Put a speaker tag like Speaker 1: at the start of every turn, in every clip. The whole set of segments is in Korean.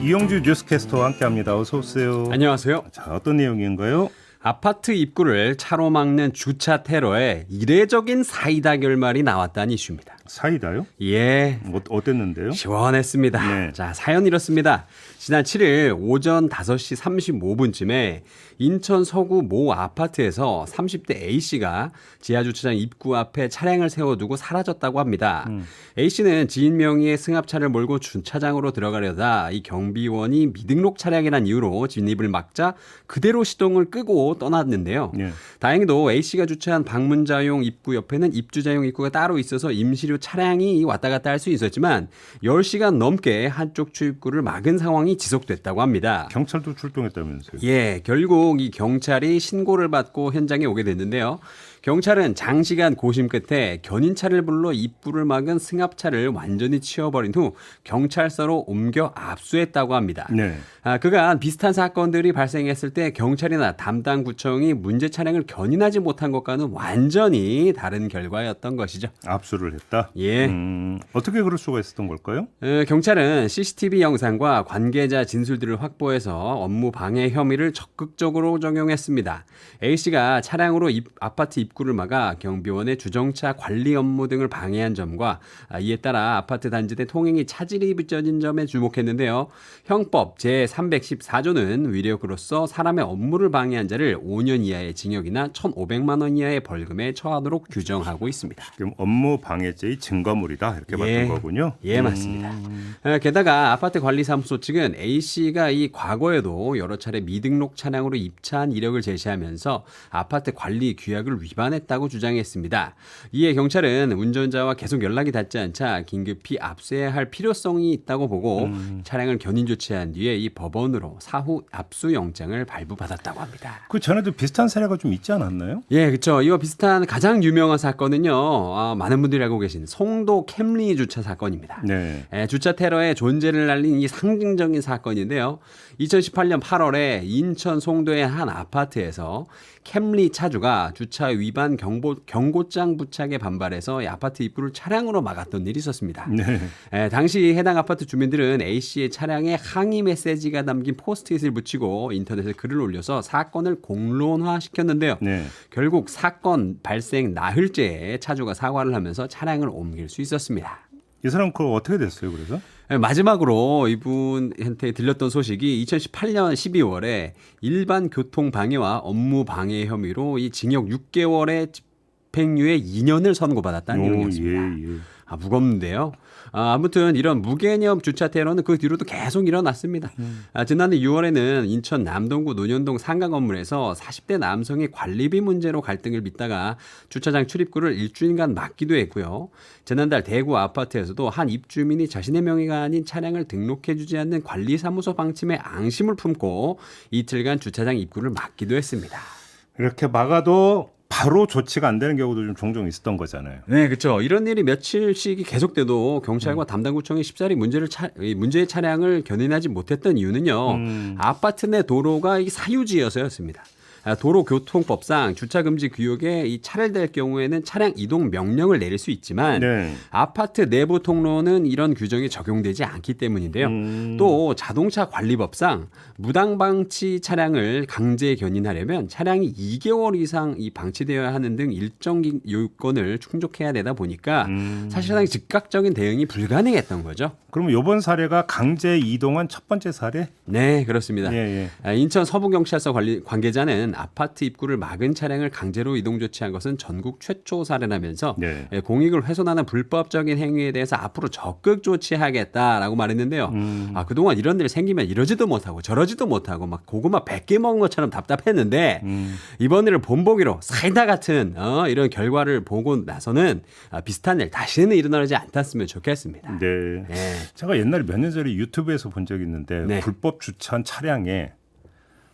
Speaker 1: 이용주 뉴스캐스터와 함께합니다. 어서 오세요.
Speaker 2: 안녕하세요.
Speaker 1: 자, 어떤 내용인가요?
Speaker 2: 아파트 입구를 차로 막는 주차 테러에 이례적인 사이다 결말이 나왔다는 이슈입니다.
Speaker 1: 사이다요?
Speaker 2: 예.
Speaker 1: 어땠는데요?
Speaker 2: 시원했습니다.
Speaker 1: 네.
Speaker 2: 자, 사연 이렇습니다. 지난 7일 오전 5시 35분쯤에 인천 서구 모 아파트에서 30대 A씨가 지하주차장 입구 앞에 차량을 세워두고 사라졌다고 합니다. A씨는 지인 명의의 승합차를 몰고 주차장으로 들어가려다 이 경비원이 미등록 차량이란 이유로 진입을 막자 그대로 시동을 끄고 떠났는데요.
Speaker 1: 네.
Speaker 2: 다행히도 A씨가 주차한 방문자용 입구 옆에는 입주자용 입구가 따로 있어서 임시로 차량이 왔다 갔다 할 수 있었지만 10시간 넘게 한쪽 출입구를 막은 상황이 지속됐다고 합니다.
Speaker 1: 경찰도 출동했다면서요?
Speaker 2: 예, 결국 이 경찰이 신고를 받고 현장에 오게 됐는데요. 경찰은 장시간 고심 끝에 견인차를 불러 입구를 막은 승합차를 완전히 치워버린 후 경찰서로 옮겨 압수했다고 합니다.
Speaker 1: 네.
Speaker 2: 그간 비슷한 사건들이 발생했을 때 경찰이나 담당 구청이 문제 차량을 견인하지 못한 것과는 완전히 다른 결과였던 것이죠.
Speaker 1: 압수를 했다?
Speaker 2: 예.
Speaker 1: 어떻게 그럴 수가 있었던 걸까요?
Speaker 2: 경찰은 CCTV 영상과 관계자 진술들을 확보해서 업무 방해 혐의를 적극적으로 적용했습니다. A씨가 차량으로 아파트 입구를 막아 경비원의 주정차 관리 업무 등을 방해한 점과 이에 따라 아파트 단지 내 통행이 차질이 빚어진 점에 주목했는데요. 형법 제314조는 위력으로서 사람의 업무를 방해한 자를 5년 이하의 징역이나 1,500만 원 이하의 벌금에 처하도록 규정하고 있습니다.
Speaker 1: 지금 업무 방해죄의 증거물이다 이렇게 봤던 거군요.
Speaker 2: 예, 맞습니다. 게다가 아파트 관리사무소 측은 A씨가 이 과거에도 여러 차례 미등록 차량으로 입차한 이력을 제시하면서 아파트 관리 규약을 위반했다고 주장했습니다. 이에 경찰은 운전자와 계속 연락이 닿지 않자 긴급히 압수해야 할 필요성이 있다고 보고 차량을 견인 조치한 뒤에 이 법원으로 사후 압수영장을 발부받았다고 합니다.
Speaker 1: 그 전에도 비슷한 사례가 좀 있지 않았나요?
Speaker 2: 예, 그렇죠. 이와 비슷한 가장 유명한 사건은요. 많은 분들이 알고 계신 송도 캠리 주차 사건입니다.
Speaker 1: 네.
Speaker 2: 주차 테러의 존재를 알린 이 상징적인 사건인데요. 2018년 8월에 인천 송도의 한 아파트에서 캠리 차주가 주차 위반 경고장 부착에 반발해서 이 아파트 입구를 차량으로 막았던 일이 있었습니다.
Speaker 1: 네.
Speaker 2: 당시 해당 아파트 주민들은 A씨의 차량에 항의 메시지가 담긴 포스트잇을 붙이고 인터넷에 글을 올려서 사건을 공론화시켰는데요.
Speaker 1: 네.
Speaker 2: 결국 사건 발생 나흘째에 차주가 사과를 하면서 차량을 옮길 수 있었습니다.
Speaker 1: 이 사람 그거 어떻게 됐어요? 그래서?
Speaker 2: 마지막으로 이분한테 들렸던 소식이 2018년 12월에 일반 교통 방해와 업무 방해 혐의로 이 징역 6개월에 집행유예 2년을 선고받았다는 내용이었습니다.
Speaker 1: 예.
Speaker 2: 무겁는데요. 아무튼 이런 무개념 주차 테러는 그 뒤로도 계속 일어났습니다. 지난해 6월에는 인천 남동구 논현동 상가 건물에서 40대 남성이 관리비 문제로 갈등을 빚다가 주차장 출입구를 일주일간 막기도 했고요. 지난달 대구 아파트에서도 한 입주민이 자신의 명의가 아닌 차량을 등록해주지 않는 관리사무소 방침에 앙심을 품고 이틀간 주차장 입구를 막기도 했습니다.
Speaker 1: 이렇게 막아도 바로 조치가 안 되는 경우도 좀 종종 있었던 거잖아요.
Speaker 2: 네, 그렇죠. 이런 일이 며칠씩이 계속돼도 경찰과 담당구청이 쉽사리 문제의 차량을 견인하지 못했던 이유는요. 아파트 내 도로가 사유지여서였습니다. 도로교통법상 주차금지 구역에 이 차를 댈 경우에는 차량 이동 명령을 내릴 수 있지만
Speaker 1: 네.
Speaker 2: 아파트 내부 통로는 이런 규정이 적용되지 않기 때문인데요. 또 자동차 관리법상 무당방치 차량을 강제 견인하려면 차량이 2개월 이상 방치되어야 하는 등 일정 요건을 충족해야 되다 보니까 사실상 즉각적인 대응이 불가능했던 거죠.
Speaker 1: 그러면 이번 사례가 강제 이동한 첫 번째 사례?
Speaker 2: 네, 그렇습니다.
Speaker 1: 예.
Speaker 2: 인천 서부경찰서 관계자는 관계자는 아파트 입구를 막은 차량을 강제로 이동 조치한 것은 전국 최초 사례라면서
Speaker 1: 네.
Speaker 2: 공익을 훼손하는 불법적인 행위에 대해서 앞으로 적극 조치하겠다라고 말했는데요. 그동안 이런 일 생기면 이러지도 못하고 저러지도 못하고 막 고구마 100개 먹은 것처럼 답답했는데 이번 일을 본보기로 사이다 같은 이런 결과를 보고 나서는 비슷한 일 다시는 일어나지 않았으면 좋겠습니다.
Speaker 1: 네.
Speaker 2: 네.
Speaker 1: 제가 옛날에 몇 년 전에 유튜브에서 본 적이 있는데
Speaker 2: 네.
Speaker 1: 불법 주차한 차량에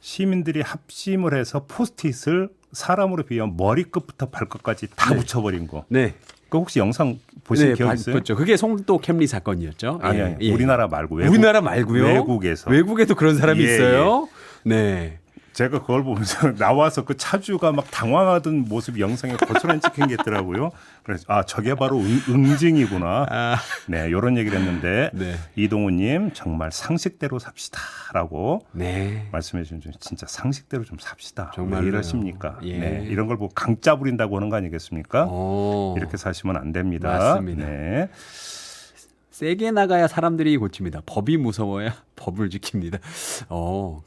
Speaker 1: 시민들이 합심을 해서 포스트잇을 사람으로 비하면 머리끝부터 발끝까지 다 붙여버린 거.
Speaker 2: 네.
Speaker 1: 그 혹시 영상 보신 기억 있어요?
Speaker 2: 봤죠. 그게 송도 캠리 사건이었죠.
Speaker 1: 아니,
Speaker 2: 예.
Speaker 1: 우리나라 말고
Speaker 2: 우리나라 말고요.
Speaker 1: 외국에서.
Speaker 2: 외국에도 그런 사람이
Speaker 1: 예,
Speaker 2: 있어요. 네.
Speaker 1: 제가 그걸 보면서 나와서 그 차주가 막 당황하던 모습 영상에 고스란히 찍힌 게 있더라고요. 그래서 아 저게 바로 응징이구나. 네, 이런 얘기를 했는데
Speaker 2: 네.
Speaker 1: 이동우님 정말 상식대로 삽시다라고
Speaker 2: 네.
Speaker 1: 말씀해 주신 진짜 상식대로 좀 삽시다.
Speaker 2: 정말로요.
Speaker 1: 왜 이러십니까?
Speaker 2: 예.
Speaker 1: 네, 이런 걸 보고 강짜 부린다고 하는 거 아니겠습니까? 이렇게 사시면 안 됩니다.
Speaker 2: 맞습니다.
Speaker 1: 네.
Speaker 2: 세게 나가야 사람들이 고칩니다. 법이 무서워야 법을 지킵니다.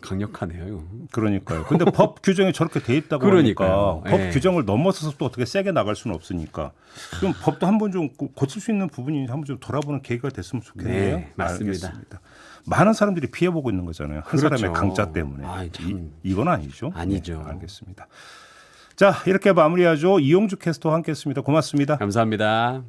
Speaker 2: 강력하네요.
Speaker 1: 그러니까요. 근데 법 규정이 저렇게 돼 있다고
Speaker 2: 그러니까요.
Speaker 1: 하니까 법
Speaker 2: 예.
Speaker 1: 규정을 넘어서서 또 어떻게 세게 나갈 수는 없으니까. 그럼 법도 한번 좀 고칠 수 있는 부분이 한번 좀 돌아보는 계기가 됐으면 좋겠네요.
Speaker 2: 네, 맞습니다.
Speaker 1: 알겠습니다. 많은 사람들이 피해보고 있는 거잖아요. 한
Speaker 2: 그렇죠.
Speaker 1: 사람의 강짜 때문에.
Speaker 2: 아이, 참.
Speaker 1: 이건 아니죠.
Speaker 2: 아니죠.
Speaker 1: 네, 알겠습니다. 자, 이렇게 마무리하죠. 이용주 캐스터와 함께했습니다. 고맙습니다.
Speaker 2: 감사합니다.